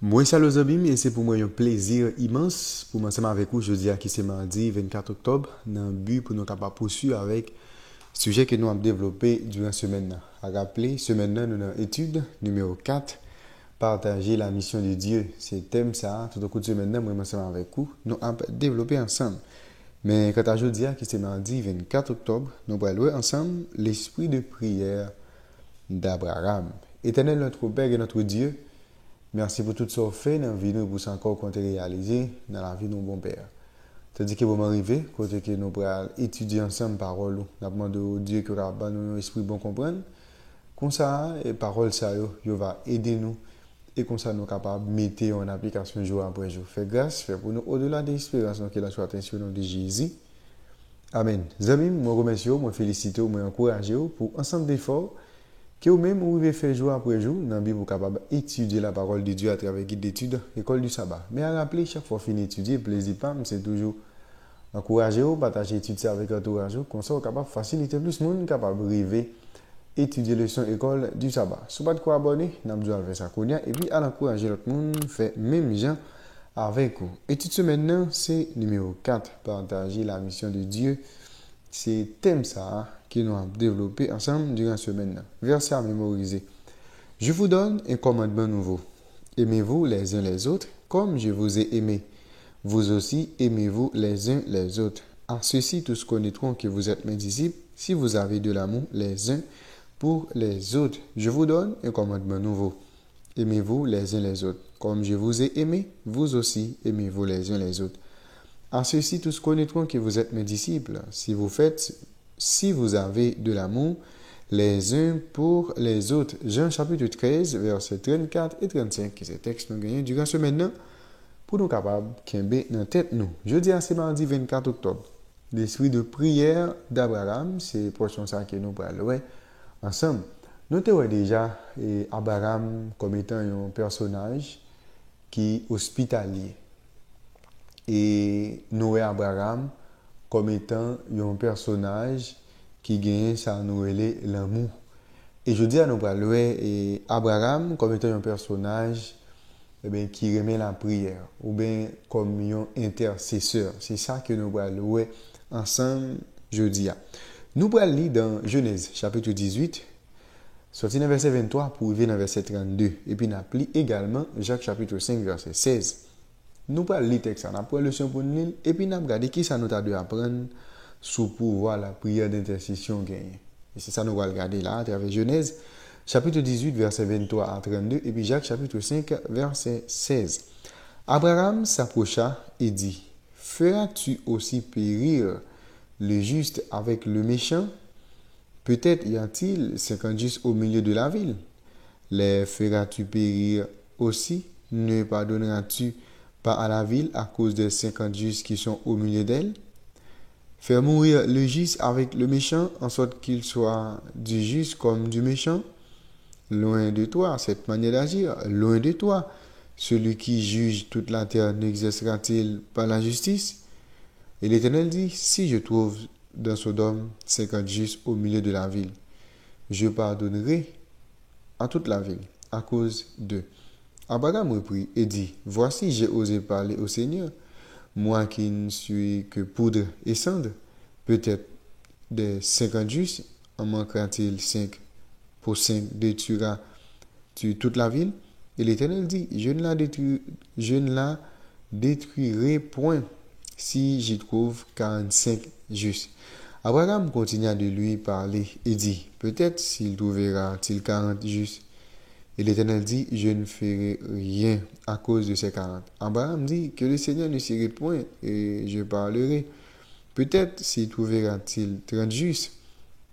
Moi, salut les amis, et c'est pour moi un plaisir immense pour m'ensemble avec vous jeudi qui c'est mardi 24 octobre dans le but pour nous capables poursuivre avec le sujet que nous avons développé durant la semaine. À rappeler, semaine nous avons étude numéro 4, partager la mission de Dieu. C'est le thème ça, tout au cours de semaine moi ensemble avec vous, nous avons développé ensemble. Mais quand à jeudi qui c'est mardi 24 octobre, nous allons louer ensemble l'esprit de prière d'Abraham. Éternel notre Père et notre Dieu, merci pour tout ce que vous faites dans la vie, pour ça encore qu'on réalisé dans la vie de nos bons pères. C'est-à-dire que vous m'arrivez, côté que nous pourrons étudier ensemble parole, nous demandons au Dieu que nous nous esprit bon comprendre. Comme ça, et parole ça, va aider nous et comme ça nous sommes capables de mettre en application jour après jour. Fais grâce, fais pour nous au-delà des espérances que la soit attention de Jésus. Amen. Amis, je vous remercie, je vous félicite, je vous encourage pour ensemble d'efforts que vous-même vous pouvez faire jour après jour dans la Bible pour capable étudier la parole de Dieu à travers guide d'études, école du sabbat. Mais à rappeler, chaque fois fini d'étudier, plaisir pas, c'est toujours encourager vous, partager l'étude avec l'entourage, comme ça vous capable faciliter plus de monde capable rêver étudier leçon école du sabbat. Si vous pas de quoi abonner, nous allons faire ça et puis à encourager l'autre monde faire même gens avec vous. Étude semaine c'est numéro 4, partager la mission de Dieu. C'est thème ça que nous avons développé ensemble durant la semaine. Verset à mémoriser. Je vous donne un commandement nouveau. Aimez-vous les uns les autres comme je vous ai aimé. Vous aussi aimez-vous les uns les autres. À ceci tous connaîtront que vous êtes mes disciples si vous avez de l'amour les uns pour les autres. Je vous donne un commandement nouveau. Aimez-vous les uns les autres. Comme je vous ai aimé, vous aussi aimez-vous les uns les autres. À ceci tous connaîtront que vous êtes mes disciples, si vous avez de l'amour les uns pour les autres. Jean chapitre 13, versets 34 et 35, qui est ce texte nous gagnons durant ce maintenant, pour nous capables de dans la tête nous. Jeudi, c'est mardi 24 octobre. L'esprit de prière d'Abraham, c'est portion ça que nous parlons ensemble. Notez déjà Abraham comme étant un personnage qui est hospitalier. Et nous Abraham comme étant un personnage qui gagne ça nous l'amour. Et je dis à nous parler Abraham comme étant un personnage qui remet la prière ou bien comme un intercesseur. C'est ça que nous allons ensemble jeudi. Nous allons lire dans Genèse chapitre 18, sorti dans verset 23 pour arriver dans verset 32. Et puis nous appelons également Jacques chapitre 5 verset 16. Nous parlons de texte, nous prenons le leçon pour nous et puis nous regardons qui ça nous a dû apprendre sous pouvoir la prière d'intercession gagnée. Et c'est ça nous allons regarder là à travers Genèse chapitre 18 verset 23 à 32 et puis Jacques chapitre 5 verset 16. Abraham s'approcha et dit: Feras-tu aussi périr le juste avec le méchant? Peut-être y a-t-il 50 justes au milieu de la ville. Les feras-tu périr aussi? Ne pardonneras-tu pas à la ville à cause des 50 justes qui sont au milieu d'elle? Faire mourir le juste avec le méchant, en sorte qu'il soit du juste comme du méchant? Loin de toi cette manière d'agir, loin de toi. Celui qui juge toute la terre n'exercera-t-il pas la justice? Et l'Éternel dit: Si je trouve dans Sodome 50 justes au milieu de la ville, je pardonnerai à toute la ville à cause d'eux. Abraham reprit et dit: Voici, j'ai osé parler au Seigneur, moi qui ne suis que poudre et cendre. Peut-être des 50 justes en manquera-t-il 5 pour 5 détruira-tu toute la ville? Et l'Éternel dit: je ne la détruirai point si j'y trouve 45 justes. Abraham continua de lui parler et dit: Peut-être s'il trouvera-t-il 40 justes. Et l'Éternel dit: Je ne ferai rien à cause de ces 40. Abraham dit: Que le Seigneur ne s'irrite point, et je parlerai. Peut-être s'il trouvera-t-il 30 justes.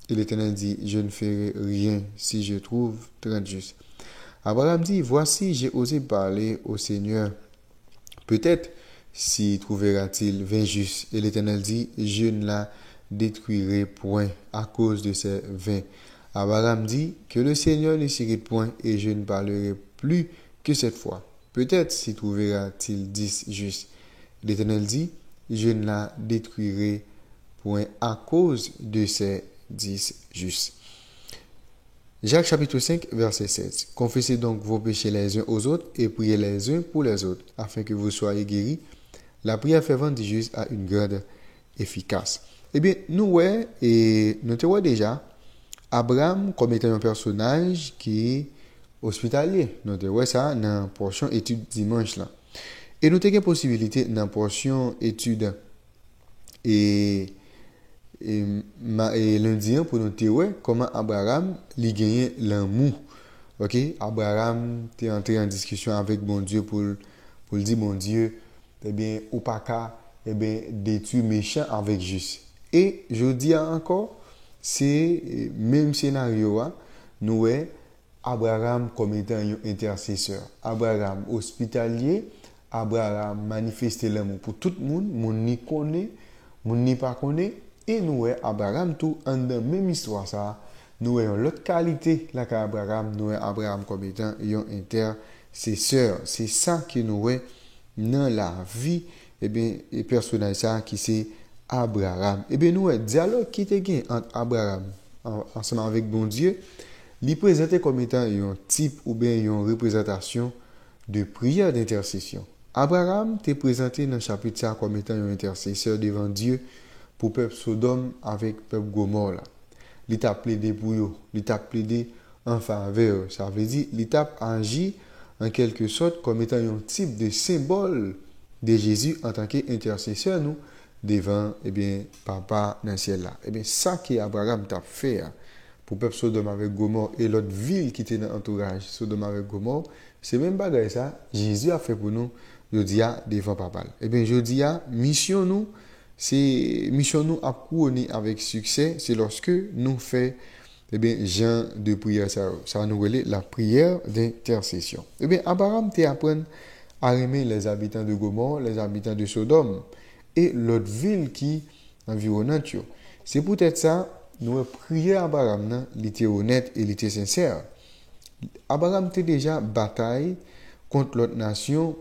Et l'Éternel dit: Je ne ferai rien si je trouve 30 justes. Abraham dit: Voici, j'ai osé parler au Seigneur. Peut-être s'il trouvera-t-il 20 justes. Et l'Éternel dit: Je ne la détruirai point à cause de ces 20. Abraham dit: Que le Seigneur ne s'irrite point, et je ne parlerai plus que cette fois. Peut-être s'y trouvera-t-il 10 justes. L'Éternel dit: Je ne la détruirai point à cause de ces 10 justes. Jacques chapitre 5, verset 16. Confessez donc vos péchés les uns aux autres et priez les uns pour les autres, afin que vous soyez guéris. La prière fervente du juste a une grande efficace. Eh bien, nous te voyons déjà Abraham comme étant un personnage qui est hospitalier. Nous te voyons ça dans la portion étude dimanche là. Et nous avons une possibilité dans la portion étude et lundi pour nous dire comment Abraham lui gagné l'amour. OK, Abraham est entré en discussion avec bon Dieu pour dire bon Dieu, eh bien ou pas qu'à détruire méchant avec juste. Et je dis encore c'est même scénario nous Abraham comme étant un intercesseur, Abraham hospitalier, Abraham manifester l'amour pour tout le monde, mon ni connaît, mon ni pas connaît. Et nous, Abraham, tout en dans la même histoire, ça, nous avons l'autre qualité, là, qu'Abraham, nous avons Abraham comme étant un intercesseur. C'est ça que nous avons dans la vie, et bien, les personnages, ça, qui c'est Abraham. Et bien, nous avons dialogue qui était entre Abraham, ensemble avec bon Dieu, il présenté comme étant un type ou bien une représentation de prière d'intercession. Abraham t'est présenté dans le chapitre ça comme étant un intercesseur devant Dieu pour peuple Sodome avec peuple Gomorrhe. Il t'a plaidé pour eux, il t'a plaidé en faveur. Ça veut dire il t'a agi en quelque sorte comme étant un type de symbole de Jésus en tant qu'intercesseur nous devant papa dans le ciel là. Ça que Abraham t'a fait pour peuple Sodome avec Gomorrhe et l'autre ville qui était dans l'entourage Sodome avec Gomorrhe, c'est même bagage ça Jésus a fait pour nous jodia devant papa. Jodia mission nous à couronner avec succès, c'est lorsque nous faisons genre de prière, ça nous relève la prière d'intercession. Abraham t'apprend à aimer les habitants de Gomorrhe, les habitants de Sodome et l'autre ville qui environnante. C'est peut-être ça, nous prier Abraham, il était honnête et il était sincère. Abraham était déjà bataille contre l'autre nation,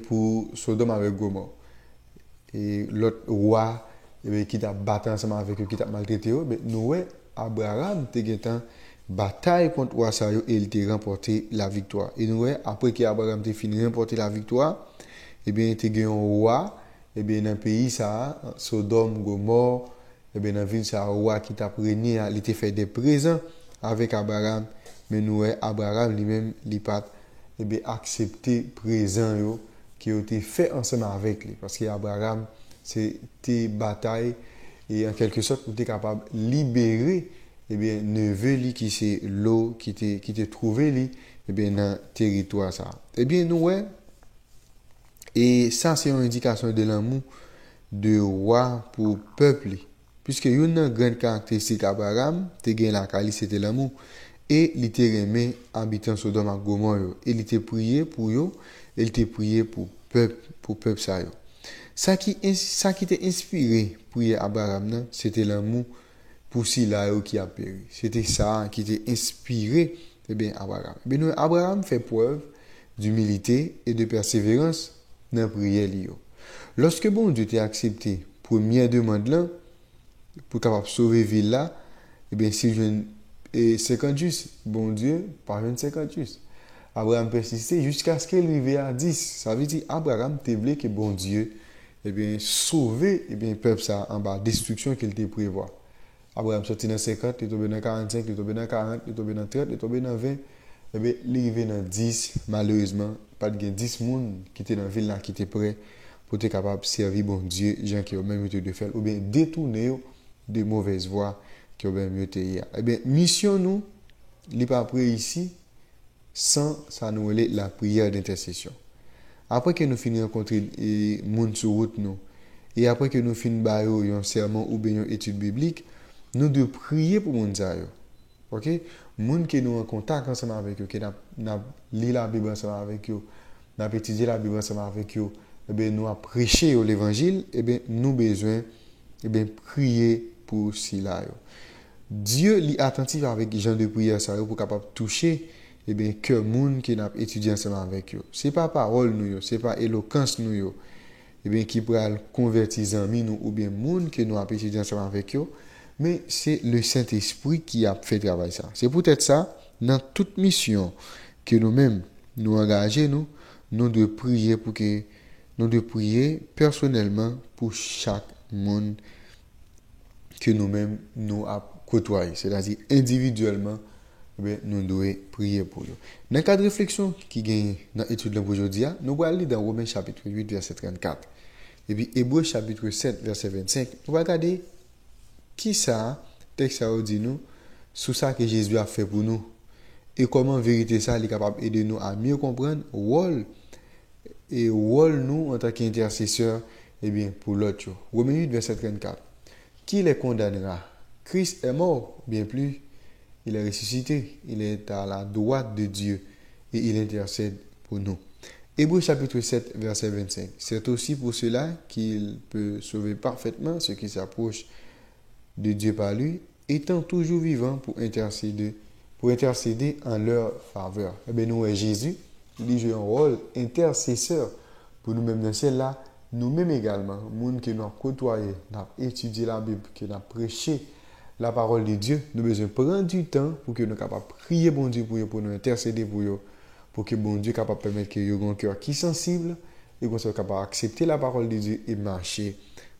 pour Sodome avec Gomorrhe. Et l'autre roi qui t'a battu ensemble avec eux, qui t'a maltraité, nous, Abraham, t'a bataille contre roi ça et il t'a remporté la victoire. Et nous, après qu'Abraham t'a fini de remporter la victoire, t'a gagné un roi, dans le pays, ça, Sodome, Gomorrhe, dans la ville, ça, un roi qui t'a régné, il t'a fait des présents avec Abraham. Mais nous, Abraham lui-même, il pas accepté présent qui ont été fait ensemble avec lui. Parce qu'Abraham, c'était bataille et en quelque sorte, il était capable de libérer neveu lui qui c'est l'eau qui était trouvé lui dans le territoire ça. Nous et ça c'est une indication de l'amour de roi pour peuple. Puisque une grande caractéristique d'Abraham, c'était la qualité c'était l'amour. Et il était aimé habitant Sodome et Gomorrhe. Il était prié pour eux, il était prié pour peuple ça. Ça qui était inspiré pour Abraham, c'était l'amour pour Sila qui a péri. C'était ça qui était inspiré Abraham. Abraham fait preuve d'humilité et de persévérance dans la prière. Lorsque bon Dieu t'a accepté première demande là pour capable sauver ville là, si je et 50 justes, bon Dieu, par 50 justes. Abraham persistait jusqu'à ce qu'il arrive à 10. Ça veut dire Abraham te voulait que bon Dieu sauver peuple ça en bas destruction qu'il te prévoit. Abraham sorti dans 50, il est tombé dans 45, il est tombé dans 40, il est tombé dans 30, il est tombé dans 20. Il est arrivé dans 10, malheureusement, pas de 10 personnes qui étaient dans la ville là qui étaient prêts pour être capable de servir bon Dieu, gens qui ont même été de faire ou bien détourner de mauvaises voies. Qui ont bien mieux hier. Mission nous, n'est pas prêt ici, sans ça nous la prière d'intercession. Après que nous finissons rencontrer les gens sur route nous, et après que nous finissons un sermon ou bien une étude biblique, nous devons prier pour les gens. OK? Les gens qui nous en contact ensemble avec eux, qui nous lisent la Bible ensemble avec eux, nous étudié la Bible ensemble avec eux, nous avons prêché l'évangile, nous avons besoin de prier pour cela. Dieu est attentif avec les gens de prière ça pour capable toucher cœur monde qui n'a étudié ensemble avec eux. C'est pas parole nous, c'est pas éloquence nous qui pourra convertir amis nous ou bien monde que nous avons étudié ensemble avec eux, mais c'est le Saint-Esprit qui a fait travail ça. C'est peut-être ça, dans toute mission que nous-mêmes nous engageons, nous devons prier pour que nous devons prier personnellement pour chaque monde que nous-mêmes nous avons côtoyé. C'est-à-dire individuellement, nous devons prier pour eux. Dans le cadre de réflexion qui gagne dans l'étude de aujourd'hui, nous allons lire dans Romains chapitre 8, verset 34. Et puis Hébreux chapitre 7, verset 25. Nous allons regarder qui ça, texte ça dit nous, sur ça que Jésus a fait pour nous. Et comment vérité ça est capable d'aider nous à mieux comprendre rôle nous en tant qu'intercesseur pour l'autre. Romains 8, verset 34. Qui les condamnera? Christ est mort, bien plus, il est ressuscité, il est à la droite de Dieu et il intercède pour nous. Hébreux chapitre 7, verset 25. C'est aussi pour cela qu'il peut sauver parfaitement ceux qui s'approchent de Dieu par lui, étant toujours vivant pour intercéder en leur faveur. Nous, Jésus, il joue un rôle intercesseur pour nous-mêmes dans le ciel là, nous-mêmes également, nous qui nous avons côtoyé, nous avons étudié la Bible, qui nous avons prêché la parole de Dieu, nous devons prendre du temps pour que nous soyons capables de prier bon Dieu pour nous intercéder pour que bon Dieu soit capable de permettre que nous ayons un cœur qui est sensible et qu'on soit capable d'accepter la parole de Dieu et marcher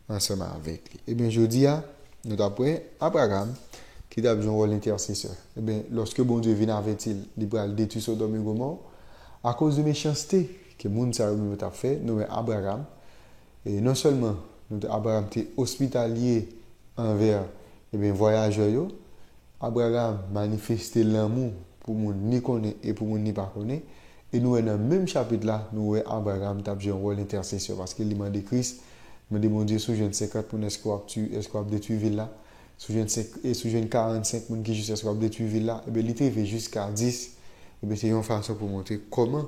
ensemble avec lui. Et bien, je dis à notre après Abraham, qui a besoin de rôle intercesseur. Et bien, lorsque bon Dieu vient avec il va détruire Sodome et Gomorrhe, à cause de méchanceté que le monde a fait, nous, Abraham, et non seulement Abraham était hospitalier envers voyageurs, Abraham manifestait l'amour pour les gens ni connaître et pour les gens ni pas connaître. Et nous, dans le même chapitre là, nous, Abraham a joué un rôle intercesseur parce qu'il demande Christ, il demande mon Dieu, sous jeune 50 pour est-ce qu'on a détruit la ville là, sous jeune 45 pour qui juste est-ce qu'on a détruit la ville là, et bien, il était jusqu'à 10. Et bien, c'est une façon pour montrer comment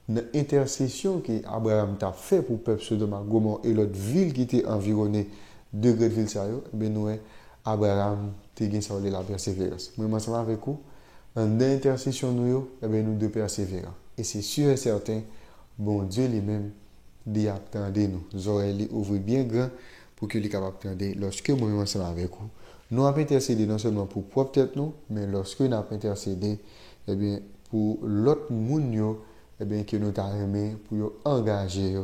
l'intercession qu'Abraham a fait pour le peuple Sodome et Gomorrhe et l'autre ville qui était environnée de grande ville, nous, Abraham a gagné la persévérance. Moi, ensemble avec vous, en intercession, nous devons persévérer. Et c'est sûr et certain, bon Dieu lui-même dit attendez nous. Nous oreilles ouvrent bien grand pour qu'il soit capable d'attendre lorsque moi, ensemble avec vous, nous avons intercédé non seulement pour propre tête nous, mais lorsque nous avons intercédé, pour l'autre monde, que nous avons aimé, pour engager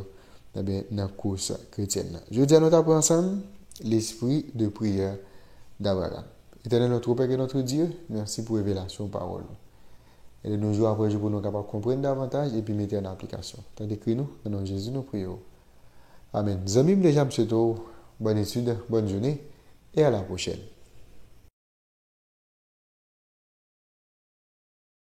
dans la course chrétienne. Je dis à notre après ensemble, l'esprit de prière d'Abraham. Éternel notre Père et notre Dieu, merci pour la révélation parole. Et nous jours après jour pour nous capables de comprendre davantage et puis mettre en application. Tandis que nous, dans le nom de Jésus, nous prions. Amen. Amis, déjà, bonne étude, bonne journée et à la prochaine.